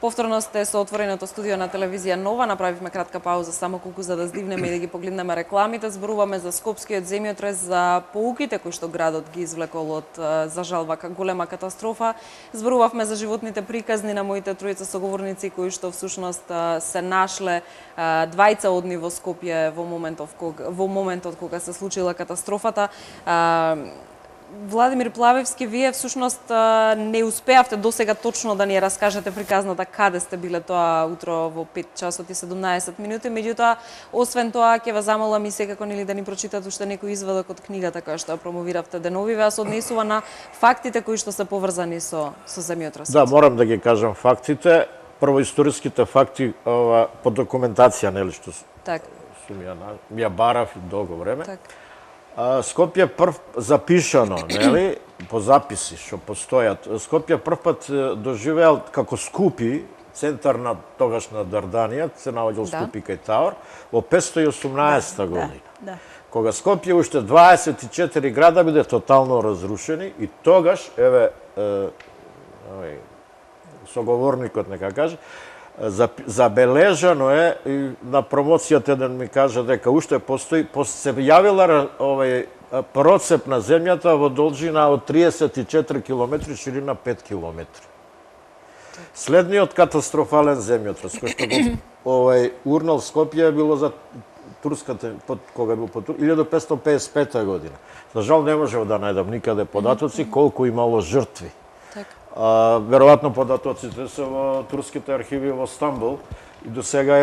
Повторно сте со отвореното студио на телевизија Нова. Направивме кратка пауза само колку за да здивнеме и да ги погледнеме рекламите. Зборуваме за скопскиот земјотрес, за поуките кои што градот ги извлекол од за жал вака голема катастрофа. Зборувавме за животните приказни на моите тројца соговорници кои што всушност се нашле двајца од нив во Скопје во моментот кога се случила катастрофата. Владимир Плавевски, вие всушност не успеавте досега точно да ни ја раскажете приказната каде сте биле тоа утро во 5 часот и 17 минути, меѓутоа, освен тоа, ќе ве замолам и секако нели да ни прочитате уште некој извадок од книгата која што ја промовиравте деновиве, а се однесува на фактите кои што се поврзани со земјотресот. Да, морам да ги кажам фактите. Прво историските факти по документација, нели што сум ја барав и долго време. Скопје прв запишано, нели, по записи што постојат. Скопје прв пат доживеал како Скупи, центар на тогашна Дарданија, се наоѓал Скупи кај Таур, во 518 година. Кога Скопје уште 24 града биде тотално разрушени и тогаш, еве, соговорникот нека каже, забележано е и на промоцијата еден ми кажа дека уште постои, се јавила процеп на земјата во должина од 34 км, ширина 5 км. Следниот катастрофален земјотрес кој што го урнал Скопје било за турската кога бил по 1555 година. За жал не можев да најдам никаде податоци колку имало жртви. Веројатно податоците се во турските архиви во Стамбул и до сега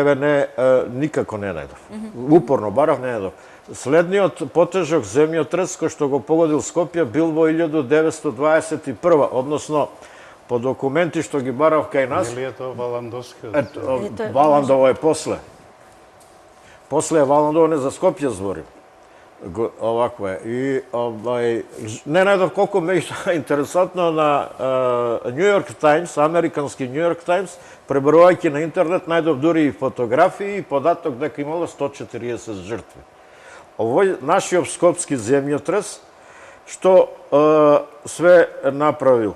никако не најдов. Упорно барав, не најдов. Следниот потежок земјотрес кој што го погодил Скопје бил во 1921, односно по документи што ги барав кај нас. Или е тоа Валандовски? Валандово е после. После е Валандово, не за Скопје зборим. Овакво е. И не најдов колку ме интересантно на Нью Йорк Таймс, американски Нью Йорк Таймс, пребројајќи на интернет, најдов дури и фотографии и податок дека имало 140 жртви. Овој нашиот скопски земјотрес, што све направил?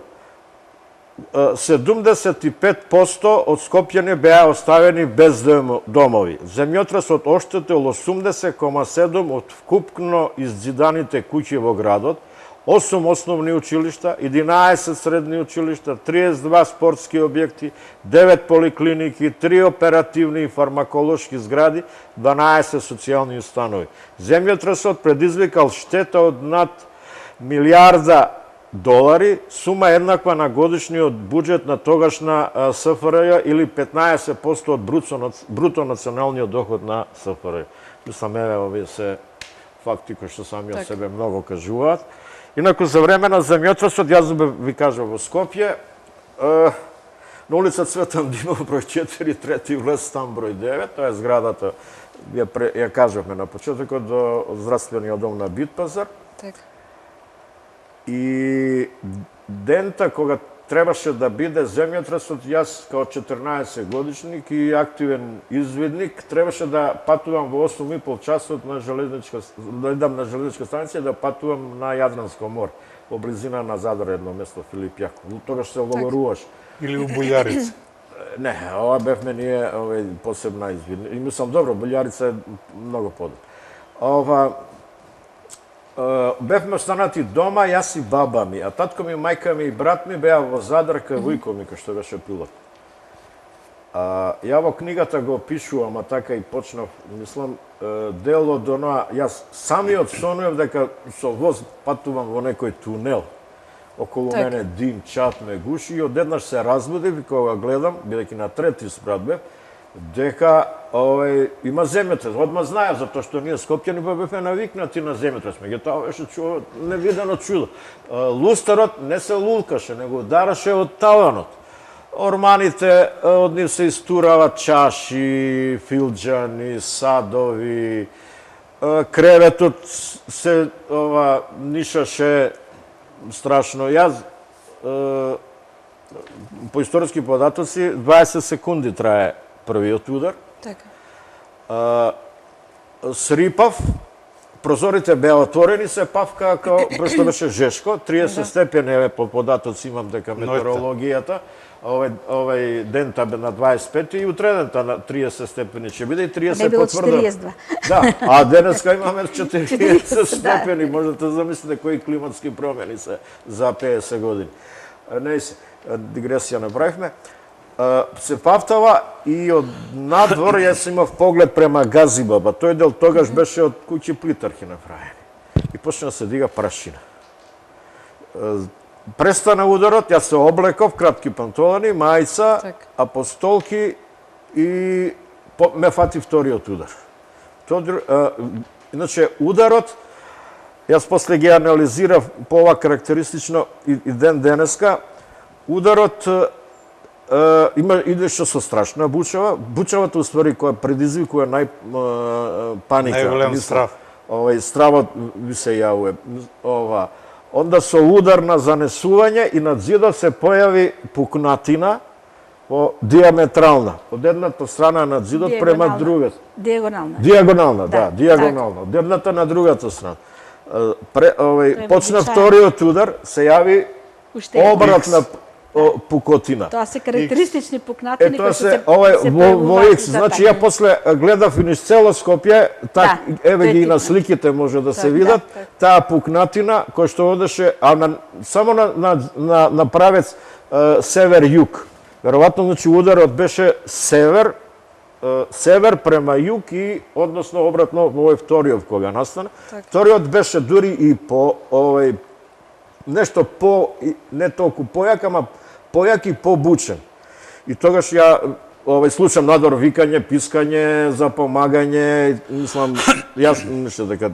75% од скопјани беа оставени без домови. Земјотресот оштетил 80,7% од вкупно иззиданите куќи во градот, 8 основни училишта, 11 средни училишта, 32 спортски објекти, 9 поликлиники, 3 оперативни и фармаколошки згради, 12 социјални установи. Земјотресот предизвикал штета од над $1.000.000.000, сума еднаква на годишниот буџет на тогашна СФРЈ или 15% од бруто националниот доход на СФРЈ. Мислам, овие се факти кои што сами од себе многу кажуваат. Инаку за време на земјотресот, јас ви кажам, во Скопје, на улица Цветан Димов, број 4, трети влез, там број 9, тоа е зградата, ја кажавме на почетокот, до здравствениот дом на Битпазар. И дента кога требаше да биде земјотресот, јас као 14 годишник и активен извидник, требаше да патувам во 8,5 часот на железничка станиција, да патувам на Јадранско море, во близина на Задар, едно место, Филип Јаков. Тогаш се логоруваш. Или у Буљарица? Не, ова бевме ние посебна извидник. И мислам, добро, Буљарица е многу подобро. Бевме останати дома, јас и баба ми, а татко ми, мајка ми и брат ми беа во Задар кај Вујко ми, кој што беше пилот. Ја во книгата го опишувам, а така и почнав, мислам, дел од оноа, јас самиот сонував дека со воз патувам во некој тунел. Околу мене дим, чат ме гуши и одеднаш се разбудив и кога гледам, бидејќи на трети спрат бев, дека има земјотрес. Одма знаев, затоа што ние скопјани бевме навикнати на земјотрес. Меѓутоа беше невидено чудо. Лустарот не се лулкаше, него удараше од таванот. Орманите од нив се истурават чаши, филџани, садови, креветот се нишаше страшно. Јас по историски податоци 20 секунди трае првиот удар. Срипав, прозорите беа отворени, се павка пошто беше жешко, 30 степени е по податоци имам дека метеорологијата. Овај дента бе на 25 и утредента на 30 степени ќе биде и 30 Не било потврдено. 42. Да, а денеска имаме 40 40, степени, можете да замислите кои климатски промени се за 50 години. Не се, дигресија направивме. Се пафтава и од надвор јас имав поглед према Газибаба. Тој дел тогаш беше од куќи плитарки направени. И почна да се дига прашина. Престана ударот, јас се облеков, кратки панталони, мајца, апостолки и ме фати вториот удар. Иначе ударот, јас после ги анализирав по ова карактеристично и ден денеска, ударот идеше со страшна бучава. Бучавата, уствари, која предизвикува паника. Најголем страв. Стравот ви се јавува. Онда со удар на занесување и над зидот се појави пукнатина диаметрална. Од едната страна над зидот према другата. Диагонална. Диагонална, да, диагонална. Од едната на другата страна. Почна вториот удар, се јави обратна пукотина. Тоа се карактеристични пукнатини кои се во X. Значи ја после гледав и низ цело Скопје, еве ги и на сликите може да се видат, таа пукнатина која што одеше само на правец север-југ. Веројатно, значи, ударот беше север према југ и односно обратно во овој вториот кога настана. Вториот беше дури и по нешто не толку појак, ама појак и побучен. И тогаш ја слушам надвор викање, пискање, за помагање, мислам, јас мислам дека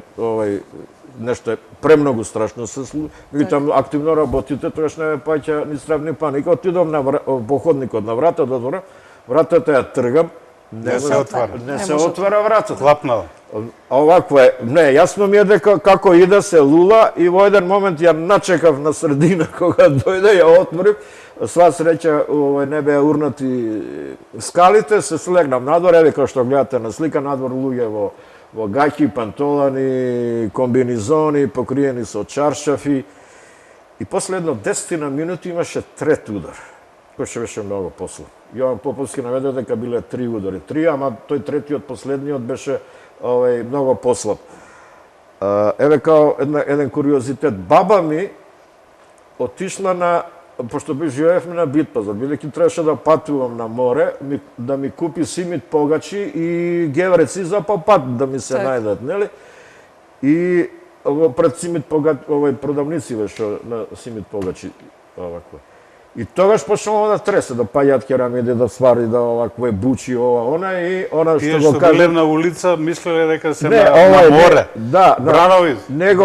нешто е премногу страшно се случи. Меѓутоа активно работите, тогаш не ме паќа ни страв ни паника. Отидов по ходникот на врата до двора, вратата ја тргам, Не се отвара. Не се отвара вратата. Клапнала. Овакво е. Не, јасно ми е дека како иде се лула и во еден момент ја начекав на средина кога дојде, ја отворив. Сва среќа не беа урнати скалите, се слегнав надвор, еве како што гледате на слика, надвор луѓе во гаќи, пантолани, комбинизони, покриени со чаршафи. И после едно 10 минути имаше трет удар, кој што беше многу послаб. Јован Поповски наведе дека биле 3 удари. 3, ама тој третиот, последниот беше многу послаб. Еве као еден куриозитет. Баба ми отишла пошто живеевме на Битпазар, бидејќи требаше да патувам на море, да ми купи симит погачи и гевреци за по пат да ми се најдат, нели? И пред симит погачи, продавници беше на симит погачи, овакво. И тогаш почнало да тресе, да паѓаат керамиди, да свари, да овакво бучи, она и она Тие што го биле каже. на улица, мислеле дека се Не, на море. Да, Бранови. него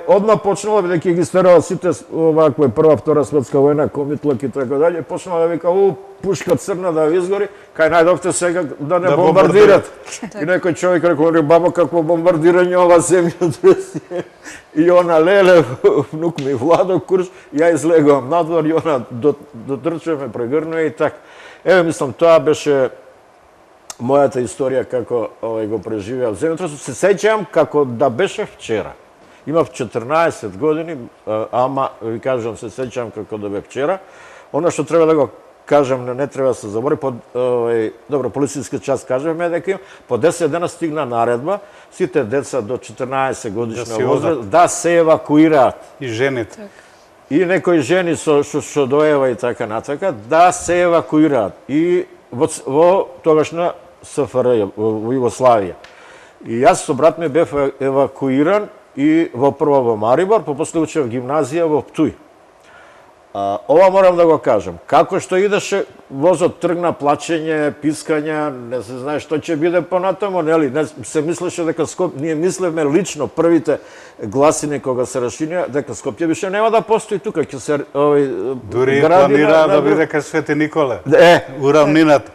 одма почнала бидејќи ги стерала сите овакво прва, втора светска војна, комитлак и така даље, почнала да вика пушка црна да ви изгори, кај најдовте сега да не бомбардират. И некој човек рекол, баба, какво бомбардирање ова земја. И она, леле, внук ми Владо Курш, ја излегувам надвор и она дотрча ме прегрнува и така. Еве, мислам, тоа беше мојата историја како го преживеав земјотресот. Се сеќавам како да беше вчера. Имав 14 години, ама ви кажам, се сеќавам како да бе вчера. Она што треба да го кажам, не треба да се забори, добро, полицијски час кажеме дека по 10 дена стигна наредба, сите деца до 14 годишна возраст да се евакуираат. И жените. И некои жени што доева и така натака, да се евакуираат. И во тогашна СФР, во Југославија. И јас со брат ми бев евакуиран и прво во Марибор, после учев гимназија во Птуј. Ова морам да го кажам. Како што идеше, возот тргна плачење, пискања, не се знае што ќе биде понатамо, нели? Не се мислеше дека ние мислевме лично првите гласини кога се расширија дека Скопје више нема да постои тука, ќе се дури планира да биде кај Свети Николе. Уравнината.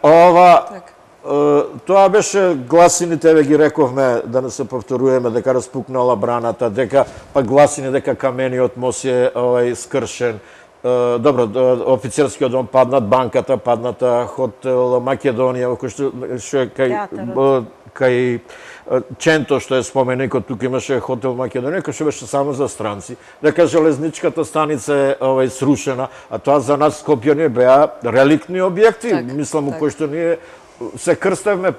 Тоа беше гласините, еве ги рековме, да не се повторуваме, дека распукнала браната, дека гласини дека камениот мост е скршен, добро, офицерскиот дом паднат, банката падната, хотел Македонија, што е кај Ченто, што е споменикот, тука имаше хотел Македонија, кој што беше само за странци. Дека железничката станица е срушена, а тоа за нас Скопјани беа реликтни објекти, мислам, кои што ние се крстевме,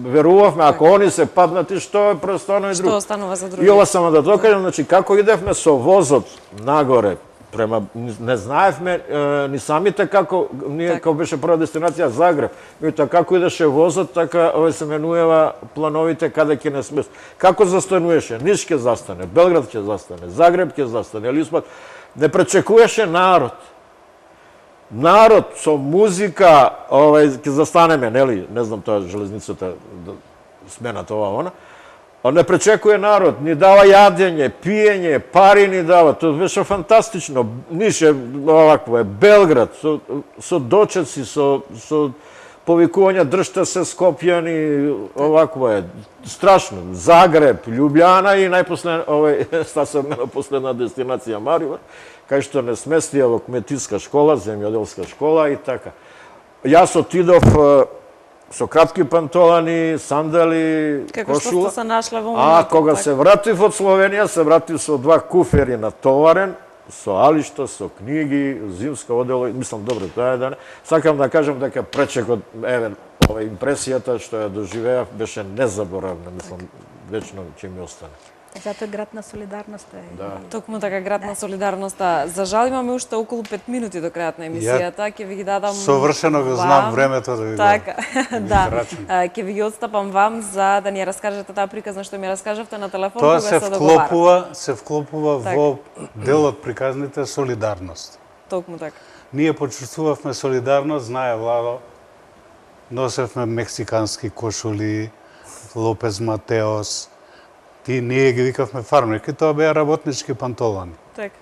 верувавме, ако они се паднати, што е престојано и друго. Што останува за други? И ова само да докажам, значи, како идевме со возот нагоре, према, не знаевме ни самите како, ние како беше прва дестинација Загреб, меѓутоа како идеше возот, така се менуева плановите каде ќе не сме. Како застануваше? Ниш ќе застане, Белград ќе застане, Загреб ќе застане, Лиспат. Не пречекуваше народ. Народ со музика, ќе застанеме, нели, не знам тоа железницата, смената ова, она, не пречекуе народ, ни дава јадење, пиење, пари ни дава, тоа беше фантастично. Нише, овакво е, Белград, со дочеци, со повикувања држте се Скопјани, овакво е, страшно. Загреб, Љубљана и најпоследна, стасовна последна дестинација Марибор, кај што не сместија во кметиска школа, земјоделска школа и така. Јас отидов со кратки пантолани, сандали, кошула. Како што се нашла во моментот. А кога се вратив од Словенија, се вратив со 2 куфери натоварен, со алишта, со книги, зимска одела, мислам, добро, тоа е да не. Сакам да кажам дека пречекот, импресијата што ја доживеав, беше незаборавна, мислам, вечно ќе ми остане. Зато е град на солидарноста. Токму така, град на солидарноста. За жал имаме уште околу 5 минути до крајот на емисијата. Ќе ви ги дадам совршено го знам времето да ви го. Така, да. Ќе ви ги отстапам вам за да ни раскажете таа приказна што ми раскажавте на телефон кога се вклопува во делот приказните солидарност. Токму така. Ние почувствувавме солидарност, знае Владо, носевме мексикански кошули, Лопес Матеос, ние ги викавме фармерки, тоа беа работнички пантолани. Така.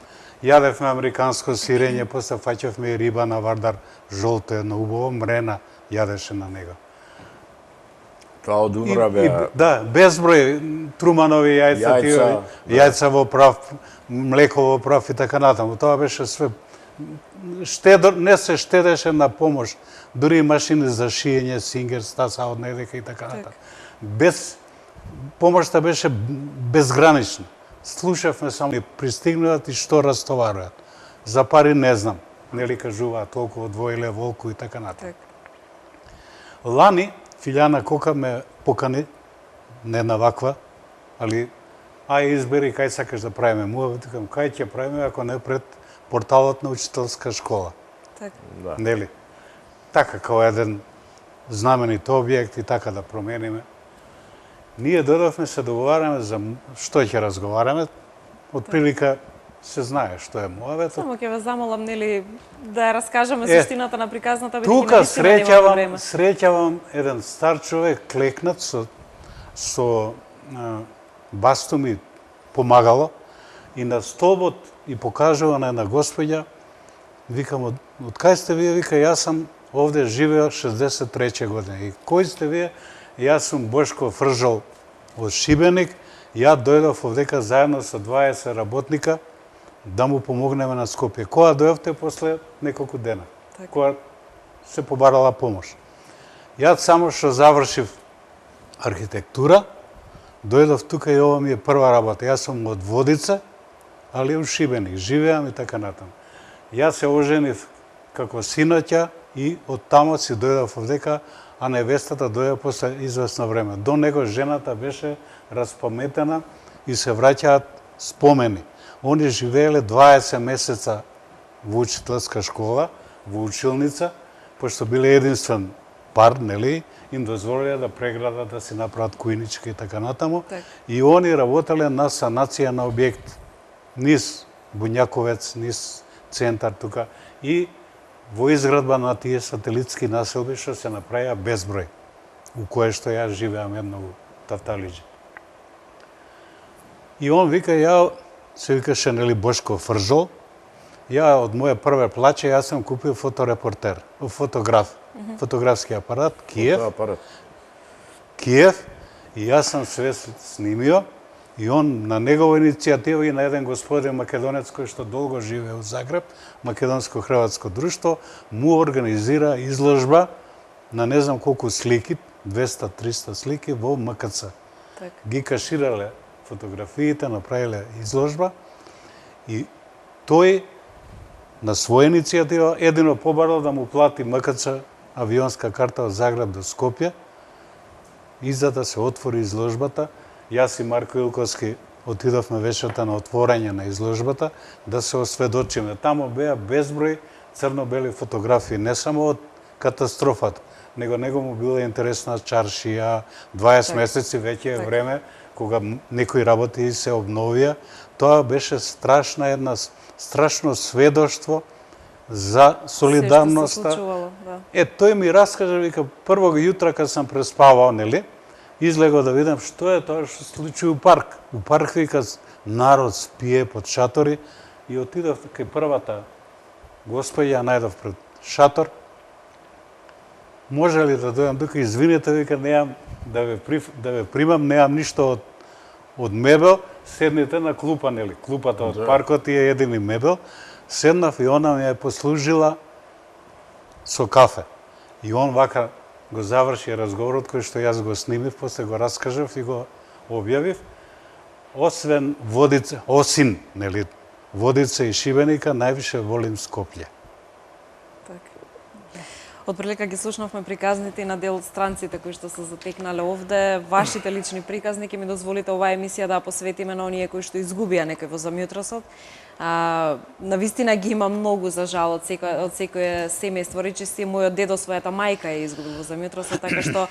Јадевме американско сирење, после фаќавме и риба на Вардар, жолто едно убаво, мрена јадеше на него. Тоа од умра беа. Да, безброј труманови јајца во прав, млеко во прав и така натаму. Тоа беше све. Не се штедеше на помош, дури и машини за шиење, Сингер, стаса од недека и така натаму. Без помошта беше безгранична. Слушавме само ни пристигнуваат и што растоваруваат. За пари не знам, нели кажуваат толку одвоиле волку и така натаму. Лани Филјана Кока ме покани, не на ваква, али избери кај сакаш да правиме. Му викам, кај ќе правиме ако не пред порталот на учителска школа. Така. Нели? Така као еден знаменит објект и така да промениме. Ние додавме се договараме за што ќе разговараме. Од прилика се знае што е муавето. Само ќе ве замолам, нели, да ја раскажеме суштината на приказната, бидејќи тука навистина среќавам еден стар човек клекнат со бастум и помагало и на столбот и покажува на една госпоѓа, викам, од кај сте вие? Вика, јас сум овде живеа 63 година. И кој сте вие? Јас сум Бошко Фржол од Шибеник. Ја дојдов овдека заедно со 20 работника да му помогнеме на Скопје. Кога дојдовте после неколку дена, кога се побарала помош. Јас само што завршив архитектура, дојдов тука и ова ми е прва работа. Јас сум од Водица, али од Шибеник, живеам и така натаму. Јас се оженив како синоќа и од тамо си дојдов овдека, а невестата дојде после известно време. До него жената беше распаметена и се враќаат спомени. Они живееле 20 месеца во учителска школа, во училница, пошто биле единствен пар, нели, им дозволиле да преградат, да си направат кујничка и така натаму. И они работеле на санација на објект, низ Буњаковец, низ центар тука и во изградба на тие сателитски населби што се направија безброј, у кое што јас живеам едно у Тавталиџи. И он вика, ја се викаше, нели, Бошко Фржол, ја од моја прва плаќа, јас сам купил фоторепортер, фотограф, фотографски апарат, Киев, и јас сам све снимио И он на негова иницијатива и на еден господин македонец кој што долго живее у Загреб, Македонско-хрватско друштво, му организира изложба на не знам колку слики, 200-300 слики во МКЦ. Так. Ги каширале фотографиите, направиле изложба и тој на своја иницијатива едино побарал да му плати МКЦ авионска карта од Загреб до Скопје и за да се отвори изложбата. Јас и Марко Илковски отидовме вечерта на отворање на изложбата да се осведочиме. Тамо беа безброј црно-бели фотографии, не само од катастрофата, него му била интересна чаршија, 20 месеци веќе е време кога некои работи се обновија. Тоа беше страшно сведоштво за солидарноста. Се што се случувало, да. Тој ми раскажа, вика, првог јутра кога сам преспавал, нели? Излегол да видам што е тоа што се случи у парк. У парк, вика, народ спие под шатори и отидов кај првата господја, најдов пред шатор. Може ли да дојдам тука? Извините, вика, неам да ве примам, неам ништо од мебел, седнете на клупа, нели? Клупата од паркот е едини мебел. Седнав и она ми е послужила со кафе. И он вака го заврши разговорот кој што јас го снимив, после го раскажав и го објавив. Освен Водица, осин, нели, Водица и Шибеника, највише волим Скопје. Од прилика ги слушнавме приказните и на дел од странците кои што се затекнале овде. Вашите лични приказни ќе ми дозволите оваа емисија да посветиме на оние кои што изгубија некој во замјутросот. Навистина ги има многу, за жал, од секое семејство. Речиси, мојот дедо својата мајка е изгубил во замјутросот, така што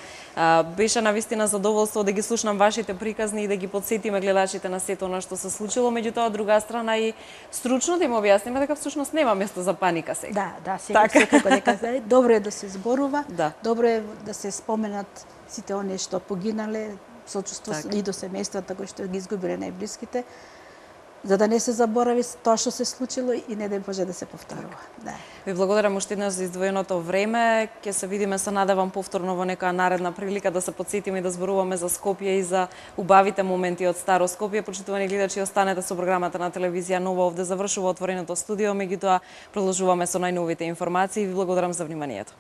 беше навистина задоволство да ги слушнам вашите приказни и да ги подсетиме гледачите на сето она што се случило. Меѓутоа, од друга страна и стручно да им објасниме дека всушност нема место за паника сега. Да, секако дека добро е да се зборува, Да. добро е да се споменат сите оние што погинале, сочувство и до семејствата кои што ги изгубиле најблиските, за да не се заборави тоа што се случило и не може да се повторува. Да. Ви благодарам уште еднаш за издвоеното време. Ќе се видиме, се надевам, повторно во некоја наредна прилика да се потсетиме и да зборуваме за Скопје и за убавите моменти од старо Скопје. Почитувани гледачи, останете со програмата на телевизија Нова. Овде завршува отвореното студио, меѓутоа продолжуваме со најновите информации. Ви благодарам за вниманието.